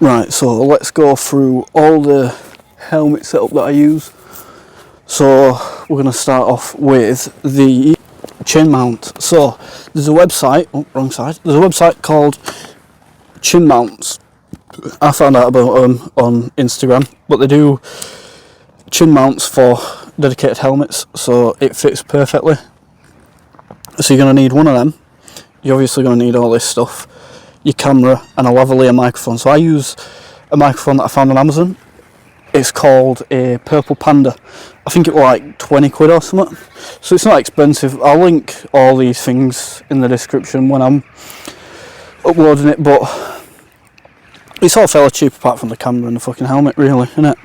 Right, so let's go through all the helmet setup that I use. So we're going to start off with the chin mount. So there's a website, oh wrong side, there's a website called Chin Mounts. I found out about them on Instagram, but they do chin mounts for dedicated helmets, so it fits perfectly. So you're going to need one of them. You're obviously going to need all this stuff, your camera and a lavalier microphone. So I use a microphone that I found on Amazon. It's called a Purple Panda. I think it was like 20 quid or something, so it's not expensive. I'll link all these things in the description when I'm uploading it, but it's all fairly cheap apart from the camera and the fucking helmet, really, isn't it?